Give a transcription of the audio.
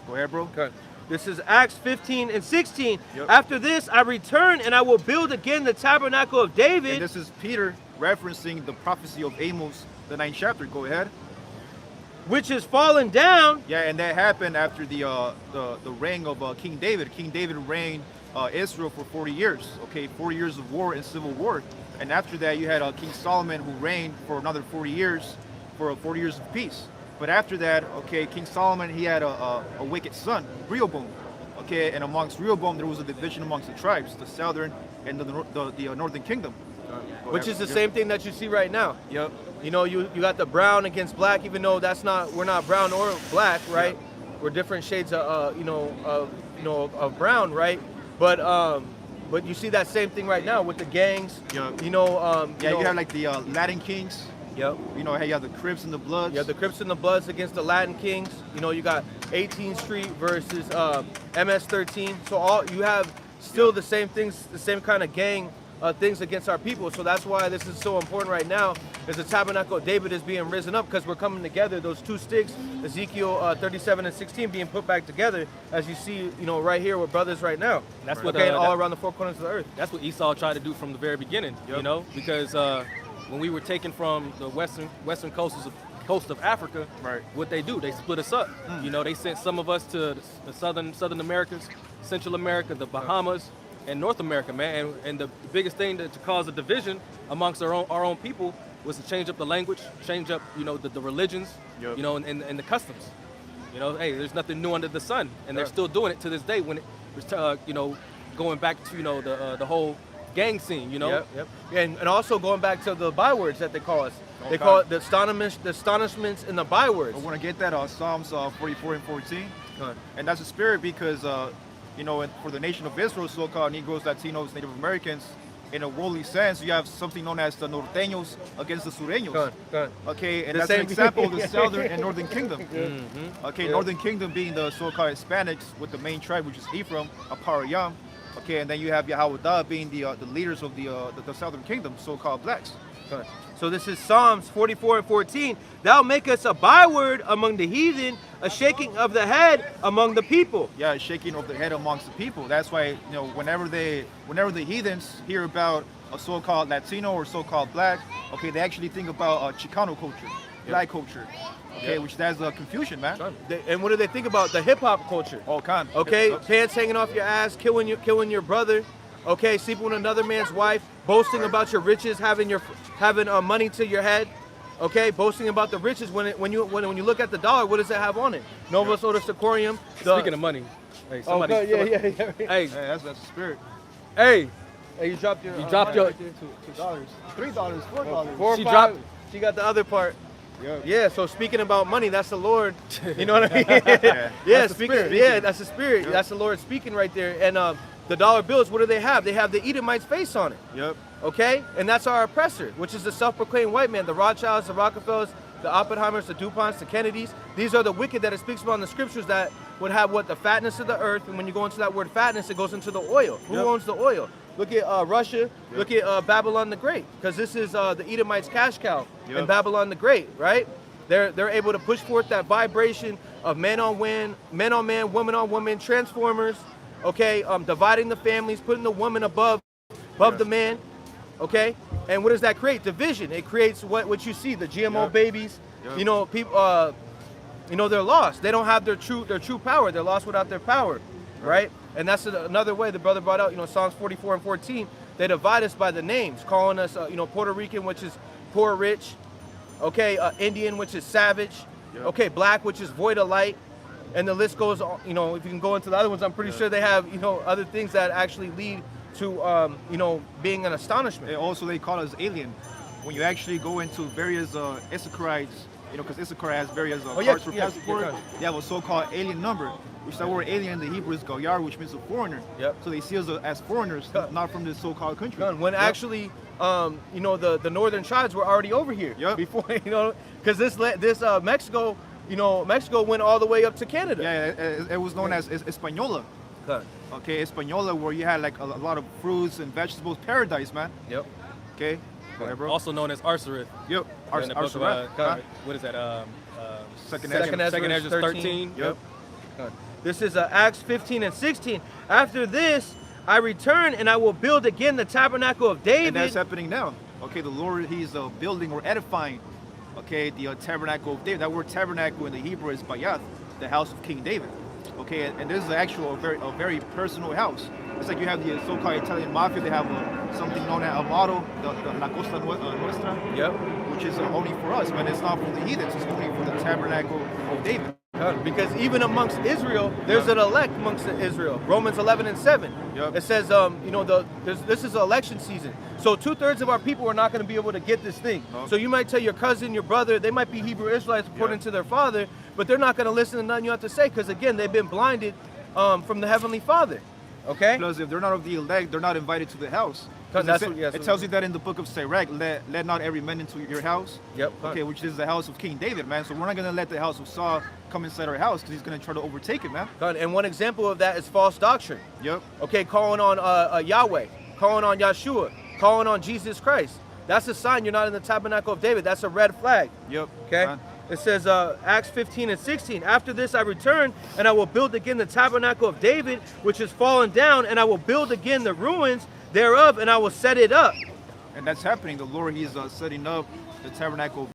Go ahead, bro. Okay. This is Acts 15 and 16. Yep. After this, I return and I will build again the tabernacle of David. And this is Peter referencing the prophecy of Amos, the 9th chapter. Go ahead. Which is fallen down. Yeah, and that happened after the reign of King David. King David reigned Israel for 40 years. Okay, 40 years of war and civil war. And after that, you had King Solomon, who reigned for another 40 years, for 40 years of peace. But after that, okay, King Solomon, he had a wicked son, Rehoboam. Okay, and amongst Rehoboam, there was a division amongst the tribes, the southern and the northern kingdom. Which is the same thing that you see right now. Yep. You know, you got the brown against black, even though we're not brown or black, right? Yep. We're different shades of of brown, right? But you see that same thing right now with the gangs. Yep. You have like the Latin kings. Yep. You know, you have the Crips and the Bloods. You have the Crips and the Bloods against the Latin Kings. You know, you got 18th Street versus MS-13. So you have still the same things, the same kind of gang things against our people. So that's why this is so important right now, is the tabernacle of David is being risen up, because we're coming together. Those two sticks, Ezekiel 37 and 16, being put back together, as you see, right here with brothers right now. That's what all around the four corners of the earth. That's what Esau tried to do from the very beginning. Yep. Because when we were taken from the western coast of Africa, right, what they do, they split us up. They sent some of us to the southern Americas, Central America, the Bahamas, and North America, man. And the biggest thing to cause a division amongst our own people was to change up the language, change up the religions, yep, and the customs. Hey, there's nothing new under the sun, and they're still doing it to this day. When it was going back to the whole gang scene, Yep. And also going back to the bywords that they call us. They call it the astonishments in the bywords. I want to get that Psalms 44 and 14. And that's the spirit, because for the nation of Israel, so-called Negroes, Latinos, Native Americans, in a worldly sense, you have something known as the Norteños against the Sureños. Okay, and that's an example of the southern and northern kingdom. Okay, northern kingdom being the so-called Hispanics, with the main tribe, which is Ephraim, Aparayam. Okay, and then you have Yahweh being the leaders of the southern kingdom, so-called blacks. So this is Psalms 44 and 14. Thou make us a byword among the heathen, a shaking of the head among the people. Yeah, a shaking of the head amongst the people. That's why, whenever the heathens hear about a so-called Latino or so-called black, okay, they actually think about Chicano culture, black culture. Okay, which that's confusion, man. And what do they think about? The hip hop culture. All kind. Okay, pants hanging off your ass, killing your brother. Okay, sleeping with another man's wife, boasting about your riches, having money to your head. Okay, boasting about the riches. When you look at the dollar, what does it have on it? Novus Ordo Secorium. Speaking of money, hey, somebody. Hey, that's the spirit. Hey, you dropped your. You dropped your $2, $3, $4. She dropped. She got the other part. Yeah, so speaking about money, that's the Lord. You know what I mean? That's the spirit. Yep. That's the Lord speaking right there. And the dollar bills, what do they have? They have the Edomite's face on it. Yep. Okay? And that's our oppressor, which is the self-proclaimed white man, the Rothschilds, the Rockefellers, the Oppenheimers, the DuPonts, the Kennedys. These are the wicked that it speaks about in the scriptures that would have the fatness of the earth. And when you go into that word fatness, it goes into the oil. Who owns the oil? Look at Russia. Look at Babylon the Great, because this is the Edomites' cash cow in Babylon the Great, right? They're able to push forth that vibration of man on man, woman on woman, transformers. Okay, dividing the families, putting the woman above the man. Okay, and what does that create? Division. It creates what you see, the GMO babies. People. They're lost. They don't have their true power. They're lost without their power, right? And that's another way the brother brought out. Psalms 44 and 14. They divide us by the names, calling us, Puerto Rican, which is poor rich. Okay, Indian, which is savage. Okay, black, which is void of light. And the list goes on. If you can go into the other ones, I'm pretty sure they have, other things that actually lead to, being an astonishment. And also, they call us alien. When you actually go into various Issacharites, because Issachar has various cards for passport, they have a so-called alien number, which that word alien in the Hebrew is gayar, which means a foreigner. Yep. So they see us as foreigners, not from this so-called country. When actually, the northern tribes were already over here. Before, because this Mexico. Mexico went all the way up to Canada. Yeah, it was known as Española. Okay, Española, where you had like a lot of fruits and vegetables, paradise, man. Yep. Okay. Bro. Also known as Arsareth. Yep. Arsareth. What is that? Second Ezra 13. Yep. This is Acts 15 and 16. After this, I return and I will build again the tabernacle of David. And that's happening now. Okay, the Lord, he's building or edifying, okay, the tabernacle of David. That word tabernacle in the Hebrew is bayath, the house of King David. Okay, and this is actual a very personal house. It's like you have the so-called Italian mafia. They have something known as a motto, the La Costa Nuestra, Yep. which is only for us, but it's not for the heathens. It's only for the tabernacle of David. Because even amongst Israel, there's an elect amongst Israel. Romans 11 and 7. Yep. It says, this is election season. So 2/3 of our people are not going to be able to get this thing. No. So you might tell your cousin, your brother, they might be Hebrew Israelites according to their father, but they're not going to listen to nothing you have to say because, again, they've been blinded from the Heavenly Father. Okay? Plus, if they're not of the elect, they're not invited to the house. 'Cause It tells you that in the book of Sirach, let not every man into your house. Yep. Okay, which is the house of King David, man. So we're not going to let the house of Saul come inside our house because he's going to try to overtake it, man. And one example of that is false doctrine. Yep. Okay, calling on Yahweh, calling on Yeshua, calling on Jesus Christ. That's a sign you're not in the tabernacle of David. That's a red flag. Yep. Okay? Man. It says Acts 15 and 16. After this I return, and I will build again the tabernacle of David, which is fallen down, and I will build again the ruins thereof, and I will set it up. And that's happening. The Lord, he's setting up the tabernacle of